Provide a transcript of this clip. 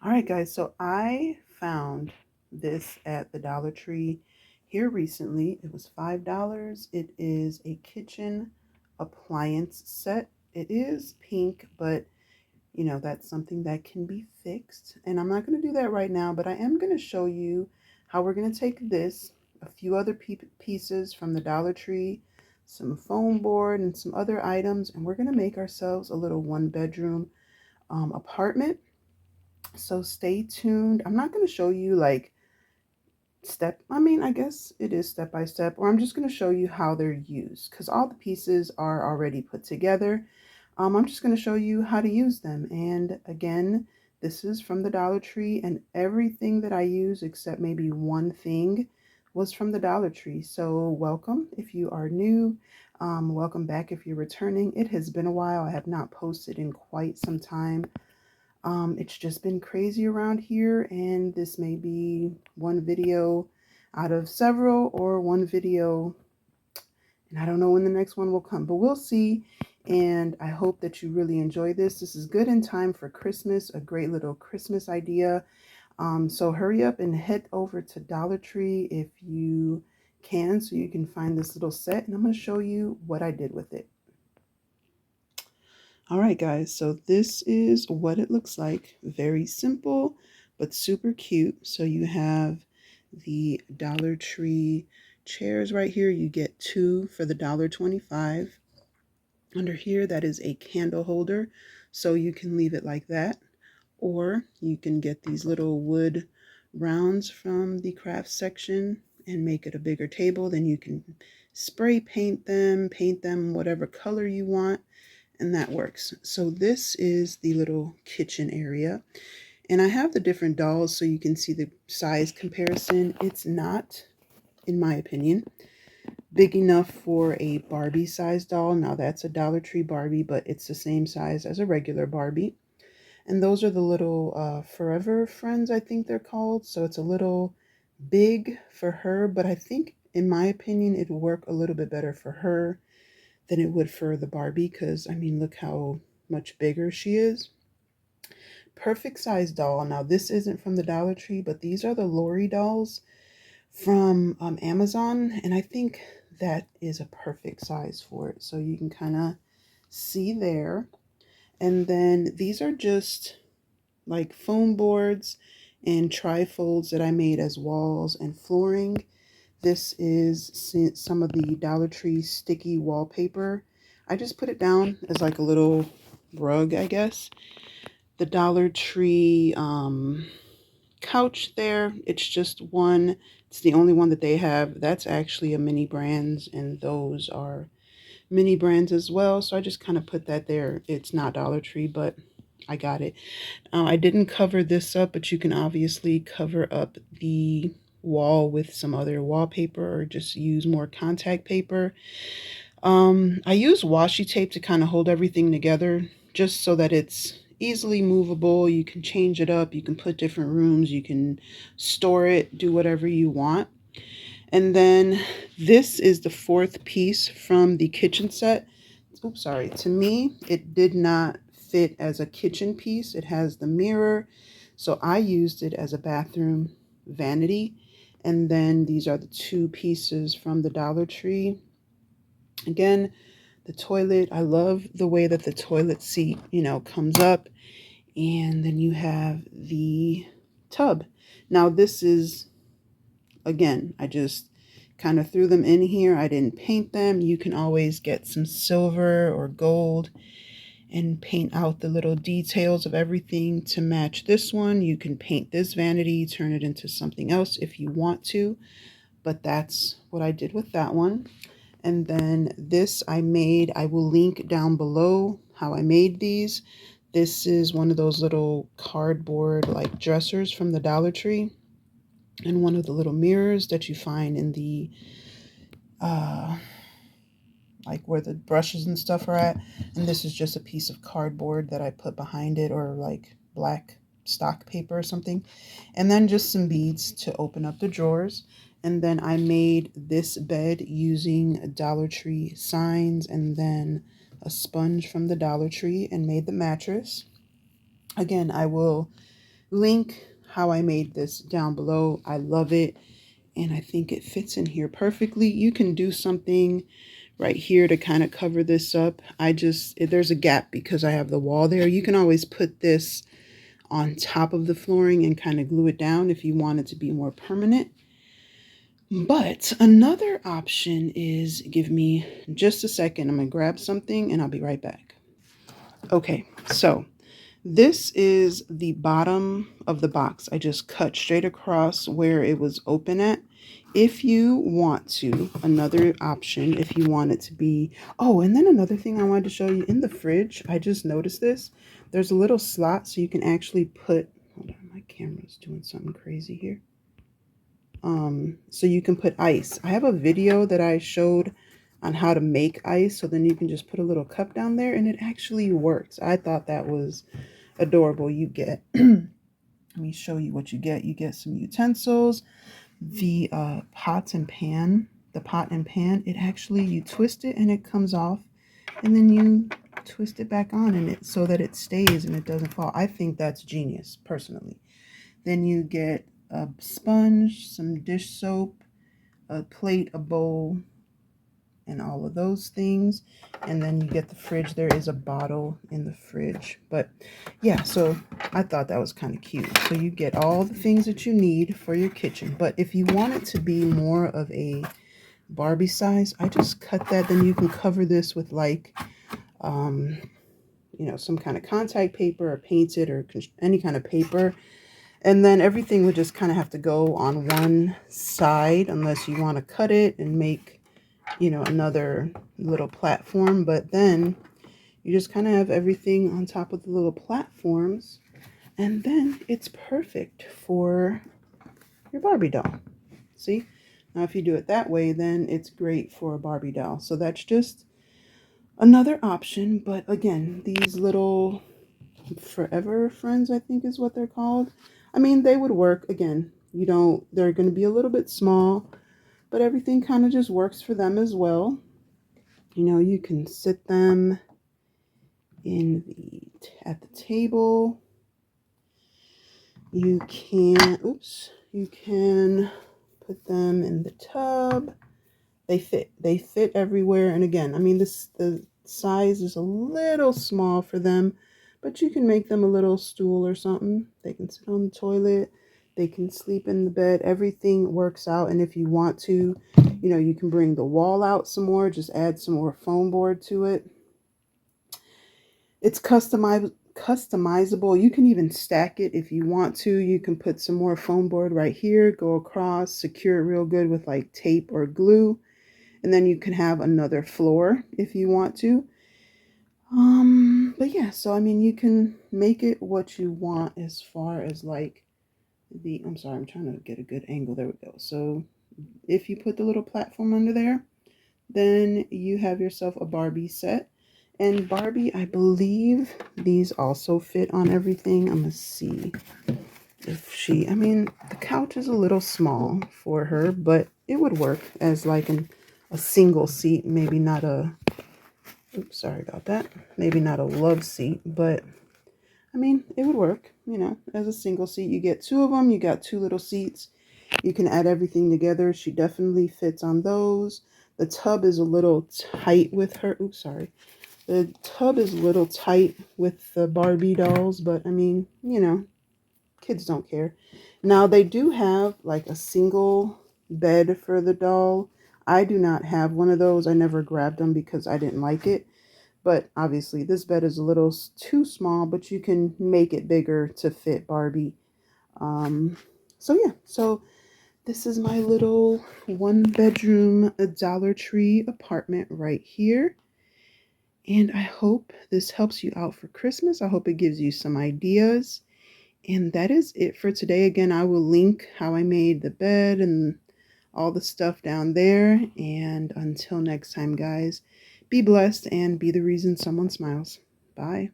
All right, guys, so I found this at the Dollar Tree here recently. It was $5. It is a kitchen appliance set. It is pink, but you know, that's something that can be fixed. And I'm not going to do that right now, but I am going to show you how we're going to take this, a few other pieces from the Dollar Tree, some foam board, and some other items, and we're going to make ourselves a little one-bedroom apartment. So stay tuned. I'm not going to show you like I guess it is step by step, or I'm just going to show you how they're used because all the pieces are already put together. I'm just going to show you how to use them. And again, this is from the Dollar Tree, and everything that I use except maybe one thing was from the Dollar Tree. So welcome if you are new. Welcome back if you're returning. It has been a while. I have not posted in quite some time. It's just been crazy around here, and this may be one video out of several or one video, and I don't know when the next one will come, but we'll see. And I hope that you really enjoy this. This is good in time for Christmas, a great little Christmas idea. So hurry up and head over to Dollar Tree if you can, so you can find this little set, and I'm going to show you what I did with it. All right, guys, so this is what it looks like. Very simple, but super cute. So you have the Dollar Tree chairs right here. You get two for the $1.25. Under here, that is a candle holder, so you can leave it like that. Or you can get these little wood rounds from the craft section and make it a bigger table. Then you can spray paint them whatever color you want, and that works. So this is the little kitchen area, and I have the different dolls so you can see the size comparison. It's not, in my opinion, big enough for a Barbie size doll. Now that's a Dollar Tree Barbie, but it's the same size as a regular Barbie. And those are the little Forever Friends, I think they're called. So it's a little big for her, but I think, in my opinion, it would work a little bit better for her than it would for the Barbie, because I mean, look how much bigger she is. Perfect size doll. Now this isn't from the Dollar Tree, but these are the Lori dolls from Amazon, and I think that is a perfect size for it. So you can kind of see there. And then these are just like foam boards and trifolds that I made as walls and flooring. This is some of the Dollar Tree sticky wallpaper. I just put it down as like a little rug, I guess. The Dollar Tree couch there, it's just one. It's the only one that they have. That's actually a mini brands, and those are mini brands as well. So I just kind of put that there. It's not Dollar Tree, but I got it. I didn't cover this up, but you can obviously cover up the wall with some other wallpaper or just use more contact paper. I use washi tape to kind of hold everything together just so that it's easily movable. You can change it up, you can put different rooms, you can store it, do whatever you want. And then this is the fourth piece from the kitchen set. Oops, sorry. To me, it did not fit as a kitchen piece. It has the mirror, so I used it as a bathroom vanity. And then these are the two pieces from the Dollar Tree. Again, the toilet, I love the way that the toilet seat, comes up. And then you have the tub. Now this is, again, I just kind of threw them in here. I didn't paint them. You can always get some silver or gold and paint out the little details of everything to match this one. You can paint this vanity, turn it into something else if you want to, but that's what I did with that one. And then this I made, I will link down below how I made these. This is one of those little cardboard like dressers from the Dollar Tree, and one of the little mirrors that you find in the like where the brushes and stuff are at. And this is just a piece of cardboard that I put behind it, or like black stock paper or something. And then just some beads to open up the drawers. And then I made this bed using Dollar Tree signs and then a sponge from the Dollar Tree, and made the mattress. Again, I will link how I made this down below. I love it, and I think it fits in here perfectly. You can do something right here to kind of cover this up. There's a gap because I have the wall there. You can always put this on top of the flooring and kind of glue it down if you want it to be more permanent. But another option is, give me just a second. I'm going to grab something and I'll be right back. Okay, so this is the bottom of the box. I just cut straight across where it was open at. If you want to, another option, if you want it to be, oh, and then another thing I wanted to show you in the fridge, I just noticed this. There's a little slot so you can actually put, hold on, my camera's doing something crazy here. So you can put ice. I have a video that I showed on how to make ice, so then you can just put a little cup down there and it actually works. I thought that was adorable. You get, let me show you what you get. You get some utensils, the pot and pan, it actually, you twist it and it comes off, and then you twist it back on and it so that it stays and it doesn't fall. I think that's genius, personally. Then you get a sponge, some dish soap, a plate, a bowl, and all of those things. And then you get the fridge. There is a bottle in the fridge. But yeah, so I thought that was kind of cute. So you get all the things that you need for your kitchen. But if you want it to be more of a Barbie size, I just cut that. Then you can cover this with like, you know, some kind of contact paper or painted or any kind of paper. And then everything would just kind of have to go on one side unless you want to cut it and make, you know, another little platform. But then you just kind of have everything on top of the little platforms. And then it's perfect for your Barbie doll. See? Now, if you do it that way, then it's great for a Barbie doll. So that's just another option. But again, these little Forever Friends, I think is what they're called. I mean, they would work. Again, they're going to be a little bit small, but everything kind of just works for them as well. You know, you can sit them at the table. You can put them in the tub. They fit everywhere. And again, I mean, the size is a little small for them, but you can make them a little stool or something. They can sit on the toilet. They can sleep in the bed. Everything works out. And if you want to, you know, you can bring the wall out some more. Just add some more foam board to it. It's customizable. You can even stack it if you want to. You can put some more foam board right here, go across, secure it real good with like tape or glue. And then you can have another floor if you want to. But yeah, so I mean, you can make it what you want as far as like I'm sorry, I'm trying to get a good angle. There we go. So if you put the little platform under there, then you have yourself a Barbie set. And Barbie, I believe these also fit on everything. I'm gonna see if I mean, the couch is a little small for her, but it would work as like a single seat, maybe not a, oops, sorry about that. Maybe not a love seat, but I mean, it would work, you know, as a single seat. You get two of them, you got two little seats. You can add everything together. She definitely fits on those. The tub is a little tight with her. Oops, sorry. The tub is a little tight with the Barbie dolls, but I mean, you know, kids don't care. Now, they do have like a single bed for the doll. I do not have one of those. I never grabbed them because I didn't like it. But obviously, this bed is a little too small, but you can make it bigger to fit Barbie. So yeah, so this is my little 1-bedroom Dollar Tree apartment right here. And I hope this helps you out for Christmas. I hope it gives you some ideas. And that is it for today. Again, I will link how I made the bed and all the stuff down there. And until next time, guys, be blessed and be the reason someone smiles. Bye.